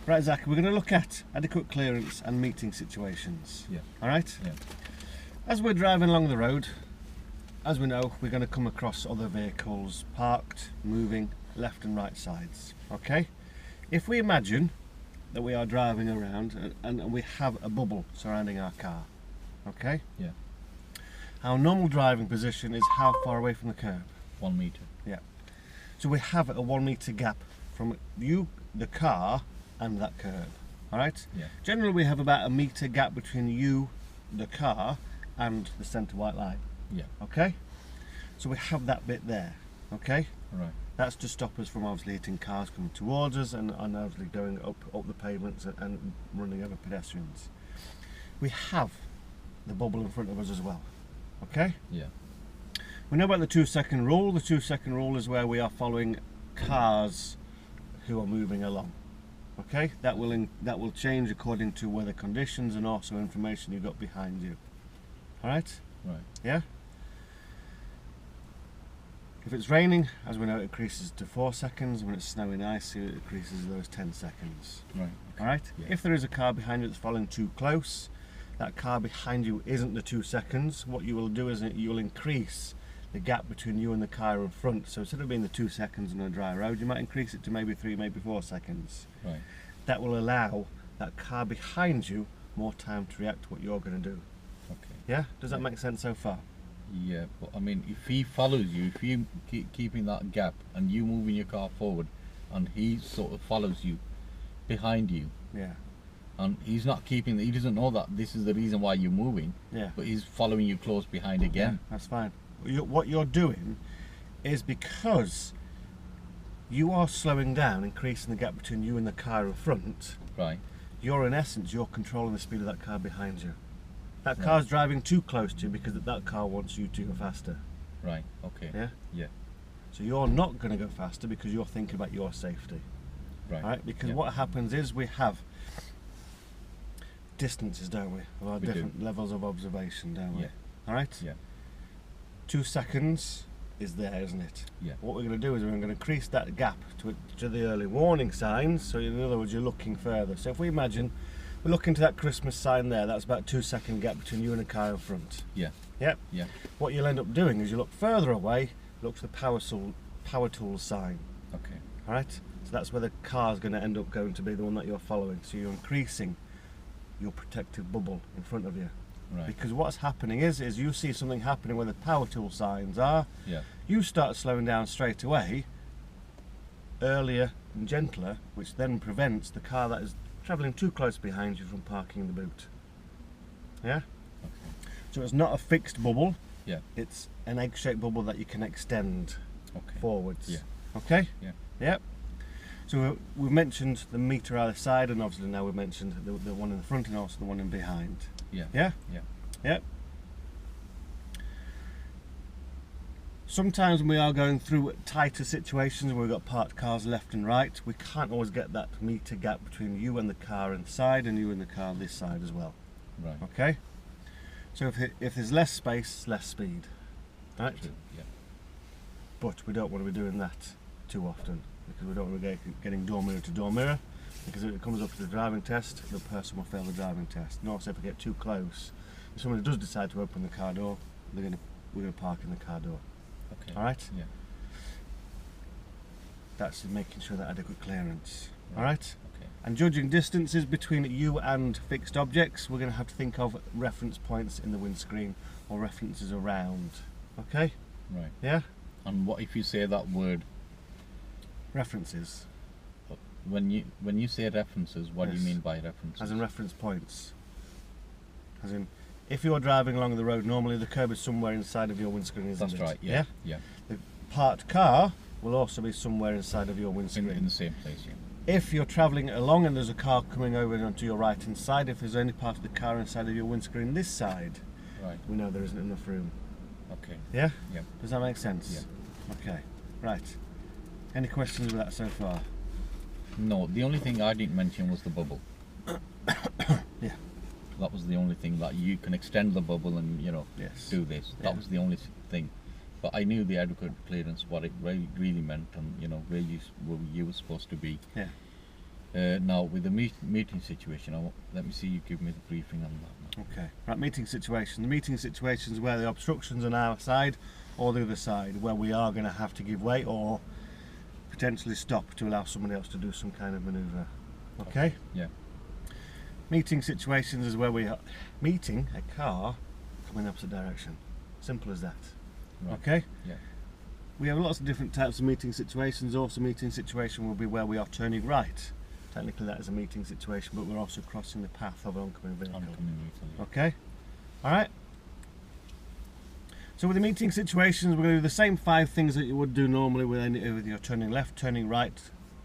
Right, Zach, we're going to look at adequate clearance and meeting situations. Yeah. All right? Yeah. As we're driving along the road, as we know, we're going to come across other vehicles parked, moving, left and right sides. Okay? If we imagine that we are driving around and we have a bubble surrounding our car, okay? Yeah. Our normal driving position is how far away from the curb? 1 meter. Yeah. So we have a 1 meter gap from you, the car, and that curb. All right? Yeah. Generally, we have about a meter gap between you, the car, and the centre white line. Yeah. Okay? So we have that bit there. Okay? Right. That's to stop us from obviously hitting cars coming towards us and obviously going up the pavements and running over pedestrians. We have the bubble in front of us as well. Okay? Yeah. We know about the 2 second rule. The 2 second rule is where we are following cars who are moving along. Okay? That will change according to weather conditions and also information you've got behind you. Alright? Right. Yeah? If it's raining, as we know, it increases to 4 seconds. When it's snowing icy, it increases to those 10 seconds. Right. Okay. Alright? Yeah. If there is a car behind you that's following too close, that car behind you isn't the 2 seconds. What you will do is you'll increase the gap between you and the car in front. So instead of being the 2 seconds on a dry road, you might increase it to maybe 3, maybe 4 seconds. Right. That will allow that car behind you more time to react to what you're going to do. Okay. Yeah? Does that Yeah. make sense so far? Yeah, but I mean, if he follows you, if you keep keeping that gap and you moving your car forward, and he sort of follows you behind you, Yeah. and he's not keeping, he doesn't know that this is the reason why you're moving, Yeah. but he's following you close behind again. That's fine. What you're doing is because you are slowing down, increasing the gap between you and the car in front, Right. you're in essence, you're controlling the speed of that car behind you. That Right. car's driving too close to you because that car wants you to go faster. Right. Okay. Yeah? Yeah. So you're not going to go faster because you're thinking about your safety. Right. Right? Because Yeah. what happens is we have distances, don't we? Of our We do. different levels of observation, don't we? Yeah. Alright? Yeah. 2 seconds is there, isn't it? Yeah. What we're going to do is we're going to increase that gap to the early warning signs. So in other words, you're looking further. So if we imagine we're looking to that Christmas sign there, that's about 2 second gap between you and a car in front. Yeah. Yep. Yeah. What you'll end up doing is you look further away, look to the power tool sign. Okay. All right. So that's where the car's going to end up going to be the one that you're following. So you're increasing your protective bubble in front of you. Right. Because what's happening is you see something happening where the power tool signs are. Yeah. You start slowing down straight away, earlier and gentler, which then prevents the car that is travelling too close behind you from parking in the boot. Yeah? Okay. So it's not a fixed bubble, Yeah. it's an egg-shaped bubble that you can extend Okay. forwards. Yeah. Okay? Yeah. Yep. So we've mentioned the meter either side, and obviously now we've mentioned the one in the front and also the one in behind. Yeah. Yeah? Yeah. Yep. Sometimes when we are going through tighter situations where we've got parked cars left and right, we can't always get that meter gap between you and the car inside and you and the car this side as well. Right. Okay? So if there's less space, less speed. Right? True. Yeah. But we don't want to be doing that too often because we don't want to be getting door mirror to door mirror, because if it comes up to the driving test, the person will fail the driving test. And also if we get too close, if somebody does decide to open the car door, we're going to park in the car door. Okay. Alright? Yeah. That's making sure that adequate clearance. Right. Alright? Okay. And judging distances between you and fixed objects, we're going to have to think of reference points in the windscreen or references around. Okay? Right. Yeah? And what if you say that word? References. When you say references, what do Yes. you mean by references? As in reference points. As in, if you're driving along the road, normally the curb is somewhere inside of your windscreen, isn't That's it? right. Yeah. Yeah. The parked car will also be somewhere inside of your In windscreen. the same place. Yeah. If you're travelling along and there's a car coming over onto your right hand side, if there's only part of the car inside of your windscreen this side, Right. we know there isn't enough room. Okay. Yeah? Yeah. Does that make sense? Okay. Right. Any questions with that so far? No, the only thing I didn't mention was the bubble. Yeah. That was the only thing that you can extend the bubble and Yes. do this. Yeah. That was the only thing. But I knew the adequate clearance, what it really meant, and where you were supposed to be. Yeah. Now with the meeting situation, let me see you give me the briefing on that now. Okay. Right, meeting situation. The meeting situation is where the obstruction's on our side or the other side, where we are going to have to give way or potentially stop to allow somebody else to do some kind of manoeuvre. Okay? Yeah. Meeting situations is where we are meeting a car coming in the opposite direction. Simple as that. Right. Okay? Yeah. We have lots of different types of meeting situations. Also, meeting situation will be where we are turning right. Technically that is a meeting situation, but we're also crossing the path of an oncoming vehicle. Oncoming vehicle. Yeah. Okay? Alright? So with the meeting situations, we're going to do the same 5 things that you would do normally with your turning left, turning right,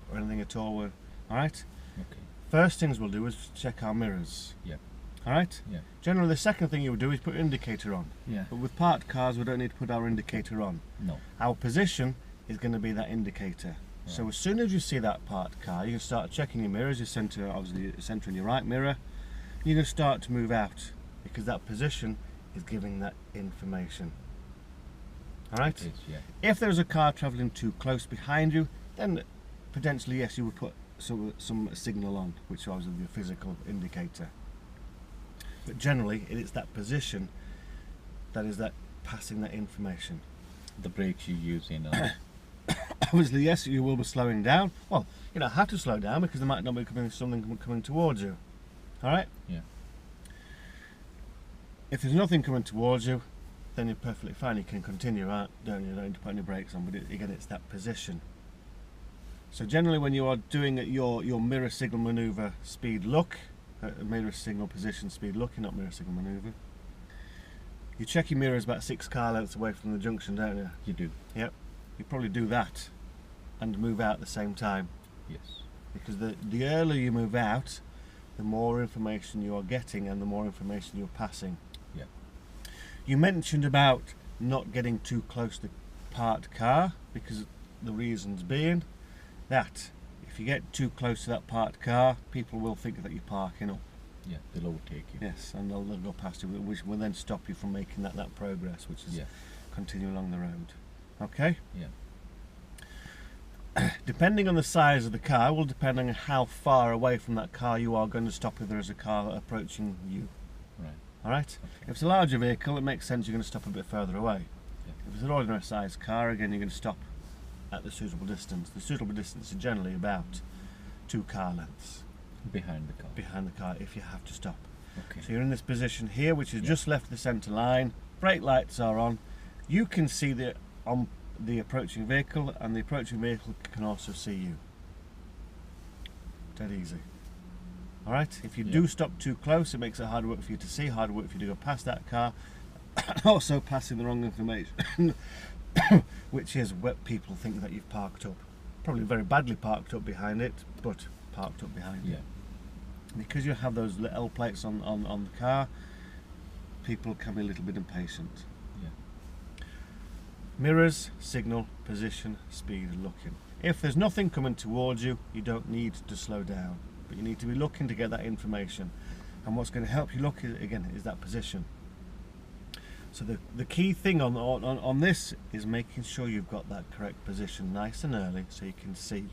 or anything at all. Alright? Okay. First things we'll do is check our mirrors. Yeah. Alright? Yeah. Generally the second thing you would do is put your indicator on. Yeah. But with parked cars we don't need to put our indicator on. No. Our position is going to be that indicator. Right. So as soon as you see that parked car, you can start checking your mirrors. You obviously centering your right mirror. You're going to start to move out because that position is giving that information. Alright? It is, yeah. If there's a car travelling too close behind you, then potentially yes, you would put some signal on, which is the physical indicator. But generally, it's that position that is that passing that information. The brakes you're using. Obviously, yes, you will be slowing down. Well, you don't have to slow down because there might not be something coming towards you. All right? Yeah. If there's nothing coming towards you, then you're perfectly fine. You can continue out. You don't need to put any brakes on. But again, it's that position. So generally, when you are doing your mirror signal manoeuvre speed look, mirror signal position speed looking, not mirror signal manoeuvre, you check your mirrors about 6 car lengths away from the junction, don't you? You do. Yep. You probably do that and move out at the same time. Yes. Because the earlier you move out, the more information you are getting and the more information you're passing. Yeah. You mentioned about not getting too close to the parked car, because the reasons being that if you get too close to that parked car, people will think that you're parking up. Yeah, they'll overtake you. Yes, and they'll go past you, which will then stop you from making that progress, which is continue along the road. Okay? Yeah. Depending on the size of the car will depend on how far away from that car you are going to stop if there is a car approaching you. Right. Alright? Okay. If it's a larger vehicle, it makes sense you're going to stop a bit further away. Yeah. If it's an ordinary sized car, again, you're going to stop at the suitable distance. The suitable distance is generally about 2 car lengths Behind the car. behind the car if you have to stop. Okay. So you're in this position here, which is just left the centre line. Brake lights are on. You can see the approaching vehicle, and the approaching vehicle can also see you. Dead easy. Alright, if you do stop too close, it makes it harder work for you to see, harder work for you to go past that car. Also passing the wrong information, which is what people think that you've parked up. Probably very badly parked up behind it, but parked up behind it. Because you have those little plates on the car, people can be a little bit impatient. Mirrors, signal, position, speed, looking. If there's nothing coming towards you, you don't need to slow down, but you need to be looking to get that information. And what's going to help you look, again, is that position. So the key thing on this is making sure you've got that correct position nice and early so you can see.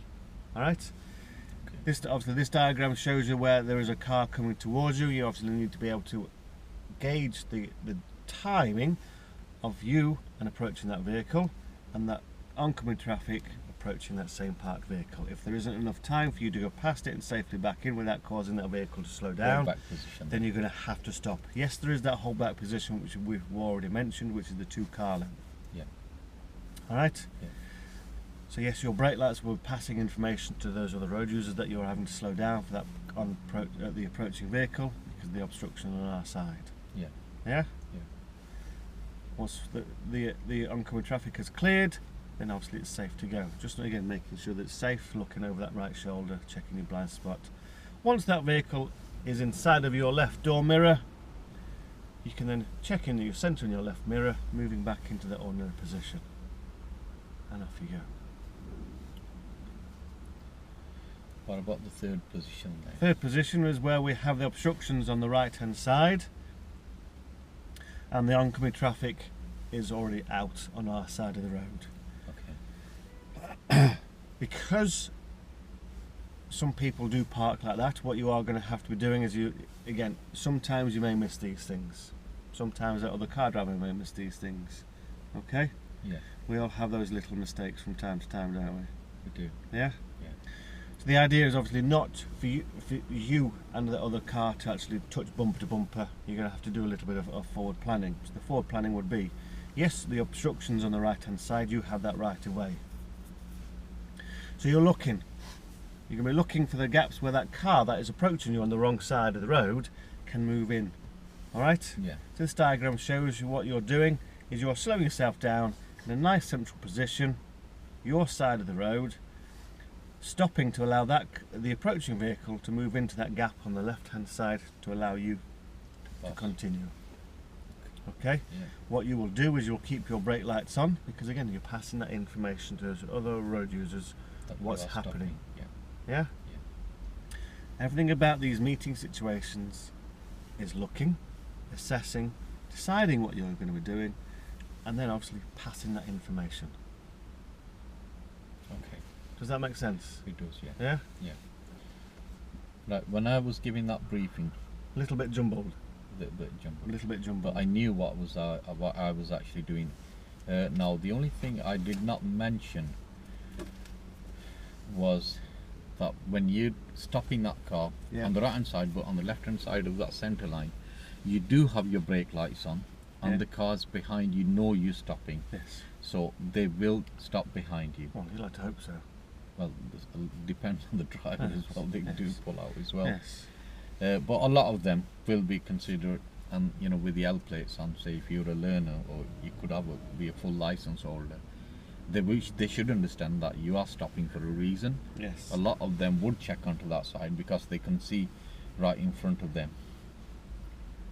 Alright? Obviously this diagram shows you where there is a car coming towards you. You obviously need to be able to gauge the timing of you and approaching that vehicle and that oncoming traffic approaching that same parked vehicle. If there isn't enough time for you to go past it and safely back in without causing that vehicle to slow down, then you're going to have to stop. Yes, there is that hold back position which we've already mentioned, which is the 2 car length. Yeah. Alright? Yeah. So yes, your brake lights will be passing information to those other road users that you're having to slow down for that the approaching vehicle because of the obstruction on our side. Yeah. Yeah? Yeah. Once the oncoming traffic has cleared, then obviously it's safe to go. Just again making sure that it's safe, looking over that right shoulder, checking your blind spot. Once that vehicle is inside of your left door mirror, you can then check in your centre in your left mirror, moving back into the ordinary position. And off you go. What about the third position then? Third position is where we have the obstructions on the right hand side and the oncoming traffic is already out on our side of the road. Okay. Because some people do park like that. What you are going to have to be doing is sometimes you may miss these things. Sometimes that other car driver may miss these things. Okay? Yeah, We all have those little mistakes from time to time, don't we? we do. Yeah? Yeah. So the idea is obviously not for you and the other car to actually touch bumper to bumper. You're going to have to do a little bit of forward planning. So the forward planning would be, yes, the obstructions on the right hand side, you have that right of way. So you're going to be looking for the gaps where that car that is approaching you on the wrong side of the road can move in. Alright? Yeah. So this diagram shows you what you're doing is you're slowing yourself down in a nice central position, your side of the road, stopping to allow the approaching vehicle to move into that gap on the left hand side to allow you to continue. Okay? Yeah. What you will do is you'll keep your brake lights on, because again you're passing that information to other road users That what's we are stopping. happening. Yeah. Yeah? Everything about these meeting situations is looking, assessing, deciding what you're going to be doing, and then obviously passing that information. Okay. Does that make sense? It does. Yeah. Yeah? Yeah. Right. When I was giving that briefing, A little bit jumbled. a little bit A jumbled, little bit jumbled. but I knew what I was actually doing. Now, the only thing I did not mention was that when you're stopping that car Yeah. on the right hand side, but on the left hand side of that centre line, you do have your brake lights on, and Yeah. the cars behind you know you're stopping, Yes. so they will stop behind you. Well, you'd like to hope so. Well, it depends on the driver as well. They do Yes. pull out as well. Yes. But a lot of them will be considered, and with the L plates on. Say if you're a learner, or you could be a full license holder, they should understand that you are stopping for a reason. Yes. A lot of them would check onto that side because they can see right in front of them,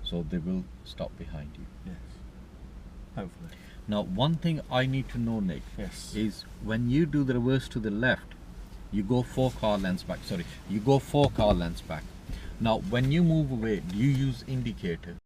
so they will stop behind you. Yes. Hopefully. Now, one thing I need to know, Nick, Yes. is when you do the reverse to the left, you go 4 car lengths back. Sorry, you go 4 car lengths back. Now, when you move away, do you use indicator?